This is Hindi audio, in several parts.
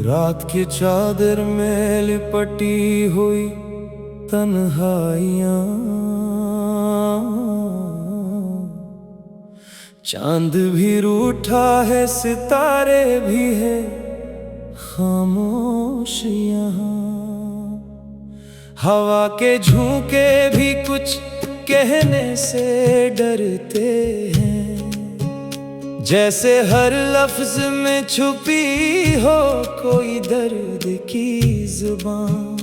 रात की चादर में लिपटी हुई तन्हाइयाँ, चांद भी रूठा है, सितारे भी है खामोश यहाँ। हवा के झोंके भी कुछ कहने से डरते हैं, जैसे हर लफ्ज में छुपी हो कोई दर्द की जुबान।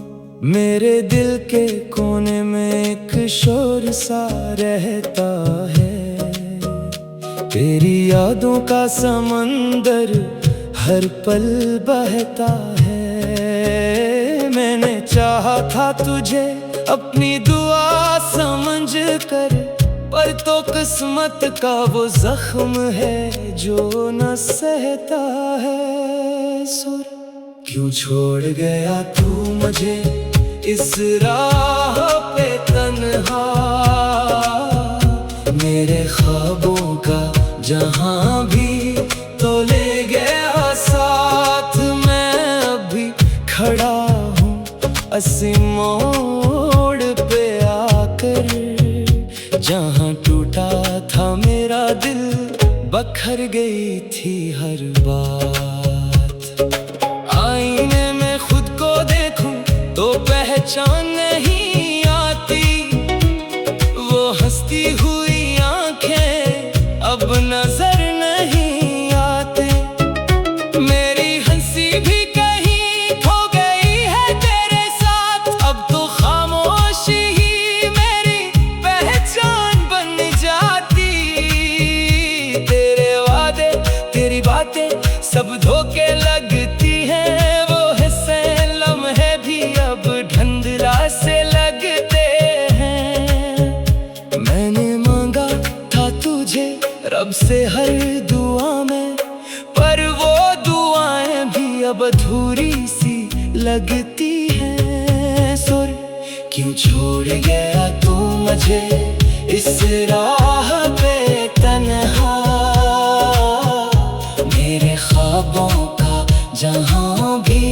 मेरे दिल के कोने में एक शोर सा रहता है, तेरी यादों का समंदर हर पल बहता है। मैंने चाहा था तुझे अपनी दुआ समझ कर, पर तो किस्मत का वो जख्म है जो न सहता है। सुर क्यों छोड़ गया तू मुझे इस राह पे तन्हा, मेरे ख्वाबों का जहां भी तो ले गया साथ। मैं अभी खड़ा हूँ अस्सी मोड़ पे आकर, जहां टूटा था मेरा दिल बखर गई थी हर बात। आईने में खुद को देखूं तो पहचान नहीं आती, वो हंसती हुई आंखें अब नजर नहीं आते। मेरी हंसी भी कहीं खो गई है तेरे साथ, अब तो खामोशी ही मेरी पहचान बन जाती। तेरे वादे तेरी बातें सब धोखे लगती हैं, वो हिस्से लम्हे भी अब धुंधला से लगते हैं। मैंने मांगा था तुझे रब से हर दुआ में, पर वो दुआएं भी अब अधूरी सी लगती हैं। सुर क्यों छोड़ गया तू मुझे इस राह पे तन्हा, मेरे ख्वाबों का जहां भी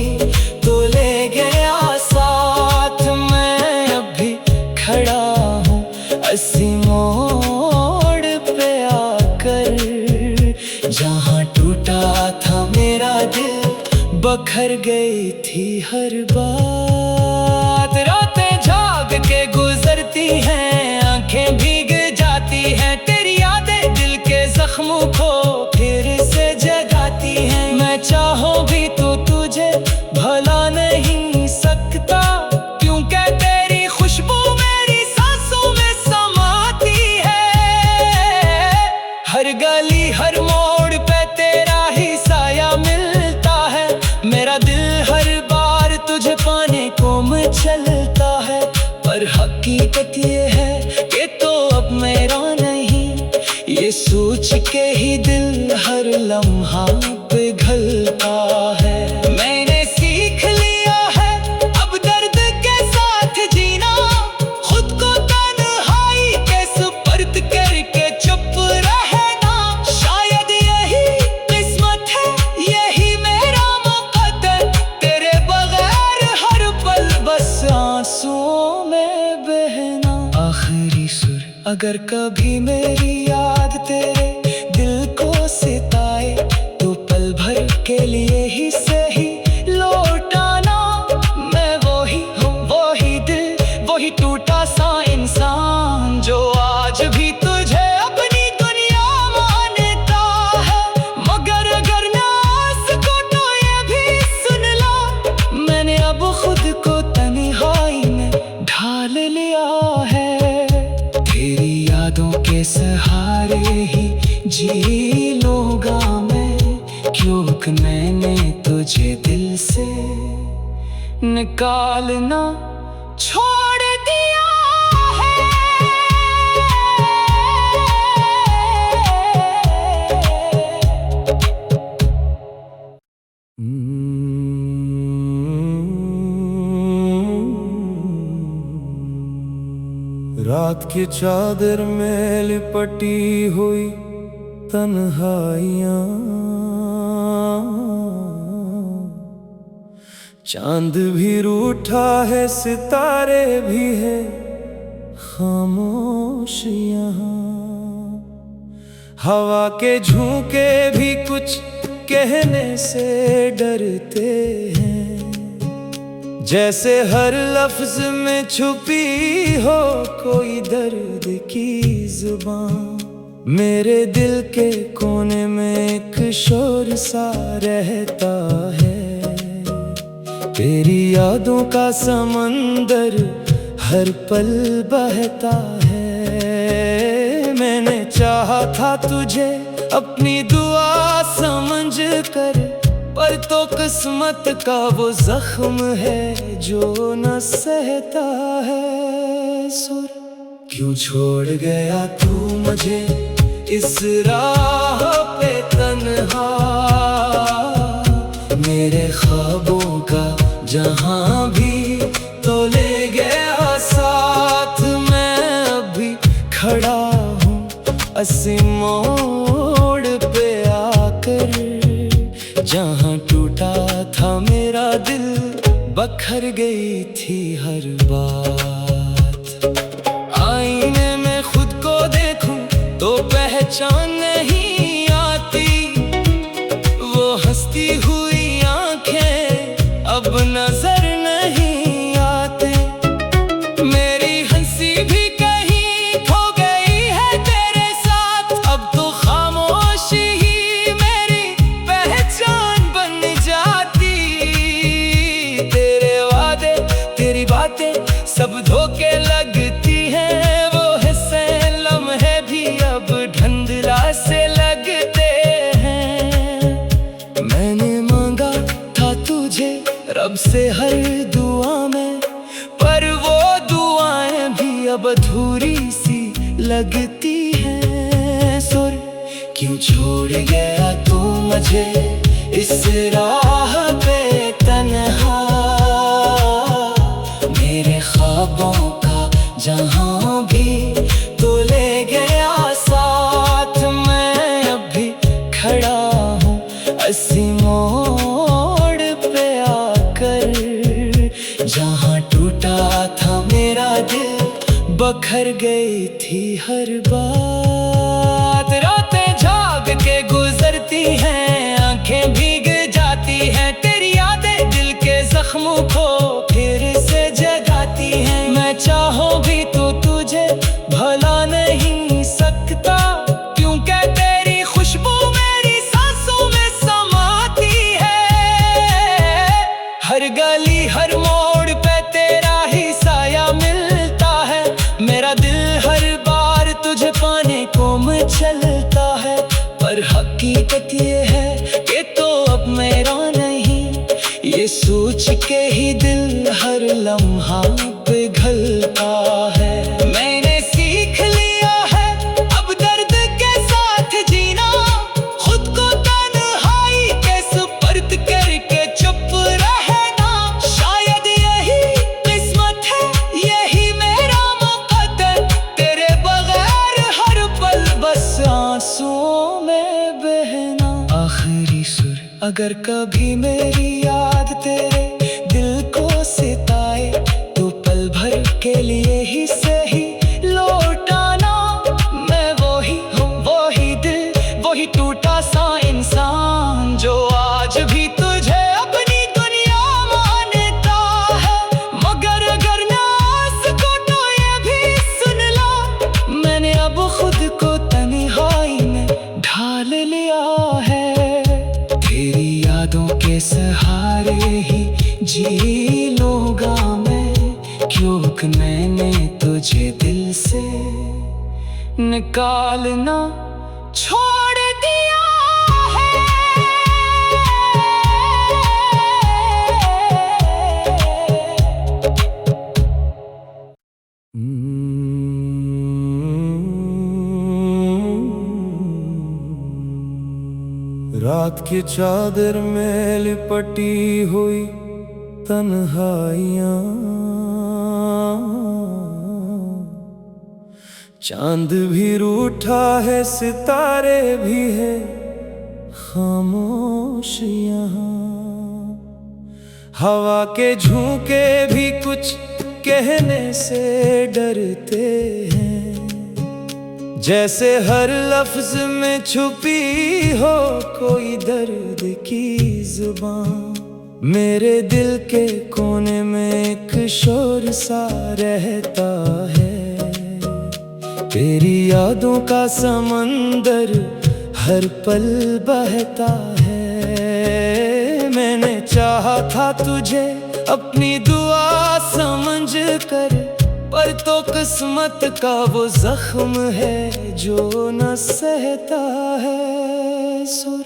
तो ले गया साथ। मैं अभी खड़ा हूँ अस्सी मोड़ पे आकर, जहां टूटा था मेरा दिल बखर गई थी हर बात। रातें जाग के गुजरती हैं, आंखें भीग जाती हैं, तेरी यादें दिल के जख्मों को फिर से जगाती हैं। मैं चाहूं भी तो तुझे भला नहीं सकता, क्योंकि तेरी खुशबू मेरी सांसों में समाती है। हर गली हर मोड़ पे तेरा ही साया मिलता है, मेरा दिल हर बार तुझे पाने को मचलता है। पर हकीकत ये है कि तो अब मेरा नहीं, ये सोच के ही दिल हर लम्हा पिघलता है। मैंने सीख लिया है अब दर्द के साथ जीना, खुद को तन्हाई के सुपर्द करके चुप रहना। शायद यही किस्मत है, यही मेरा मुकद्दर, तेरे बगैर हर पल बस आंसुओं में बहना। आखिरी सुर अगर कभी मेरी याद तेरे दिल को सिताए, तो पल भर के लिए ही सही लौटाना। मैं वही हूँ, वही दिल, वही टूटा सा इंसान, जो आज भी तुझे अपनी दुनिया मानता है। मगर अगर ना सको तो ये भी सुन लो, मैंने अब खुद को तन्हाई में ढाल लिया है। तेरी यादों के सहारे ही जी लूँगा मैं, क्योंकि मैंने तुझे दिल से निकालना छोड़ दिया है। रात रात की चादर में लिपटी हुई तन्हाइयाँ, चांद भी रूठा है, सितारे भी है खामोशियाँ। हवा के झोंके भी कुछ कहने से डरते हैं, जैसे हर लफ्ज में छुपी हो कोई दर्द की जुबान। मेरे दिल के कोने में एक शोर सा रहता है, तेरी यादों का समंदर हर पल बहता है। मैंने चाहा था तुझे अपनी दुआ समझ कर, पर तो किस्मत का वो जख्म है जो न सहता है सुर। क्यों छोड़ गया तू मुझे इस राह पे तन्हा, मेरे ख्वाबों का जहां भी तो ले गया साथ। मैं अभी खड़ा हूँ अस्सी मोड़ पे आकर, जहाँ टूटा था मेरा दिल बखर गई थी हर बात। आईने में खुद को देखूं तो पहचान नहीं आती, वो हंसती हुई आंखें अब नजर नहीं आते। मेरी हंसी भी कहीं खो गई है तेरे साथ, अब तो खामोशी ही मेरी पहचान बन जाती। तेरे वादे तेरी बातें सब धोखे लगती हैं, वो हिस्से लम्हे भी अब धुंधला से लगते हैं। मैंने मांगा था तुझे रब से हर दुआ में, पर वो दुआएं भी अब अधूरी सी लगती हैं सुर। क्यों छोड़ गया तू मुझे इस राह पे तन्हा, मेरे ख्वाबों का जहां भी तो ले गया साथ। मैं अभी खड़ा हूँ अस्सी मोड़ पे आकर, जहाँ टूटा था मेरा दिल बखर गई थी हर बात। रातें जाग के गुजरती हैं, आंखें भीग जाती हैं, तेरी यादें दिल के जख्मों को फिर से जगाती हैं। मैं चाहूं भी तो तुझे भला नहीं सकता, क्योंकि तेरी खुशबू मेरी सांसों में समाती है। हर गली हर मोड़ पे तेरा ही साया मिलता है, मेरा दिल हर बार तुझे पाने को मचलता है। पर हकीकत ये है कि तो अब मेरा नहीं, ये सोच के ही दिल हर लम्हा पिघलता है। मैंने सीख लिया है अब दर्द के साथ जीना, खुद को तन्हाई के सुपर्द करके चुप रहना। शायद यही किस्मत है, यही मेरा मुकद्दर, तेरे बगैर हर पल बस आंसुओं में बहना। आखिरी सुर अगर कभी मेरी याद तेरे दिल को सिताए, तो पल भर के लिए ही सही लौटाना। मैं वही हूँ, वही दिल, वही टूटा सा इंसान, जो आज भी तुझे अपनी दुनिया मानता है। मगर अगर ना सको तो ये भी सुन लो, मैंने अब खुद को तन्हाई में ढाल लिया है। तेरी यादों के सहारे ही जी लूँगा मैं, क्योंकि मैंने तुझे दिल से निकालना छोड़ दिया है। रात की चादर में लिपटी हुई तन्हाइयाँ, चांद भी रूठा है, सितारे भी है खामोश यहाँ। हवा के झोंके भी कुछ कहने से डरते हैं, जैसे हर लफ्ज में छुपी हो कोई दर्द की जुबान। मेरे दिल के कोने में एक शोर सा रहता है, तेरी यादों का समंदर हर पल बहता है। मैंने चाहा था तुझे अपनी दुआ समझ कर, पर तो किस्मत का वो जख्म है जो न सहता है। सुर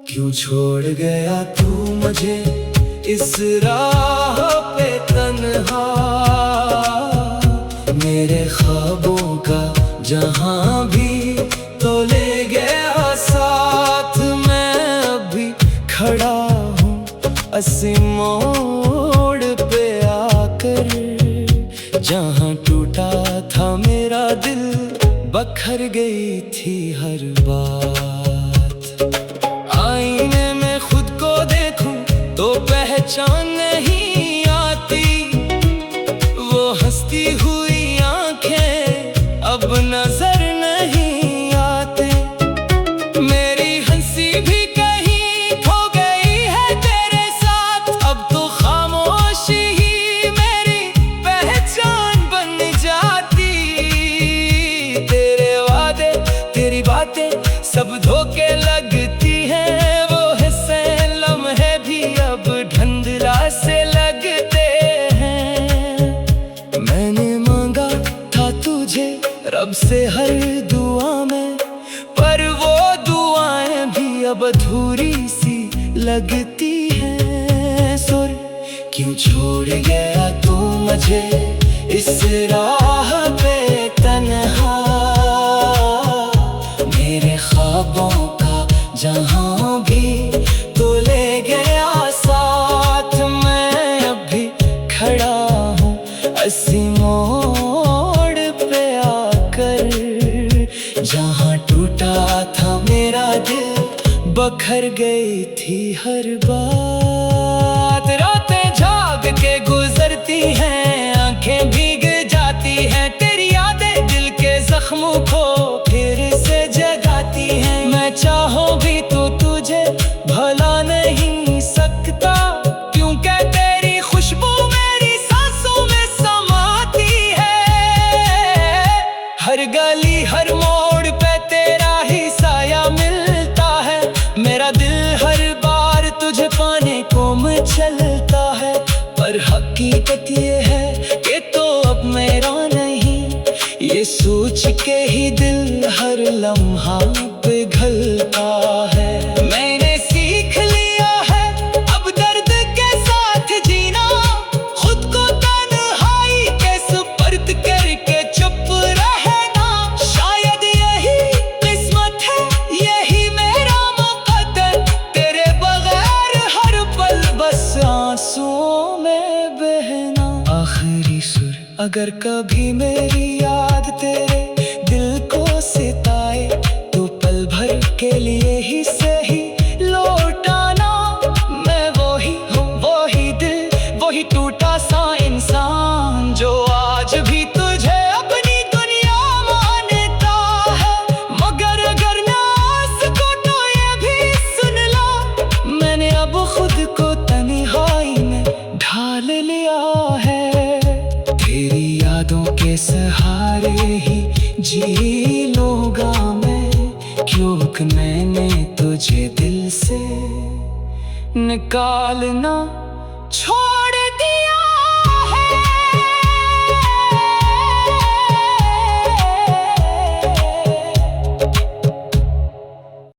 क्यों छोड़ गया तू मुझे इस राह पे तन्हा, मेरे ख्वाबों का जहां भी तो ले गया साथ। मैं अभी खड़ा हूँ अस्सी मोड़ पे आकर, जहां टूटा था मेरा दिल बखर गई थी हर बात। आईने में खुद को देखूं तो पहचान नहीं आती, वो हंसती हुई आंखें अब नजर नहीं आते। मेरी हंसी भी कहीं खो गई है तेरे साथ, अब तो खामोशी ही मेरी पहचान बन जाती। तेरे वादे तेरी बातें सब धोखे लगती हैं, वो हिस्से लम्हे भी अब धुंधला से लगते हैं। मैंने मांगा था तुझे रब से हर दुआ में, पर वो दुआएं भी अब अधूरी सी लगती हैं। सुर क्यों छोड़ गया तू मुझे इस राह पे तन्हा, मेरे ख्वाबों का जहां भी तो ले गया साथ। मैं अभी खड़ा हूँ अस्सी मोड़ पे आकर, जहां टूटा था मेरा दिल बखर गई थी हर बात। रातें जाग के गुजरती हैं, आंखें भीग जाती हैं, तेरी यादें दिल के जख्मों को फिर से जगाती हैं। मैं चाहूं भी तो तुझे भला नहीं सकता, क्योंकि तेरी खुशबू मेरी सांसों में समाती है। हर गली हर मोड़ पे तेरा ही साया मिलता है, मेरा दिल हर बार तुझे पाने को मचलता है। पर हकीकत ये है कि तो अब मेरा नहीं, ये सोच के ही दिल हर लम्हा पिघलता है। मैंने सीख लिया है अब दर्द के साथ जीना, खुद को तन्हाई के सुपर्द करके चुप रहना। शायद यही किस्मत है, यही मेरा मुकद्दर, तेरे बगैर हर पल बस आंसुओं में बहना। आखिरी सुर अगर कभी मेरी याद तेरे दिल को सिताए, तो पल भर के लिए ही सही लौटाना। मैं वही हूँ, वही दिल, वही टूटा सा इंसान, जो आज भी तुझे अपनी दुनिया मानता है। मगर अगर ना सको तो ये भी सुन लो, मैंने अब खुद को तन्हाई में ढाल लिया है। तेरी यादों के सहारे ही जी लूँगा मैं, क्योंकि मैंने तुझे दिल से निकालना छोड़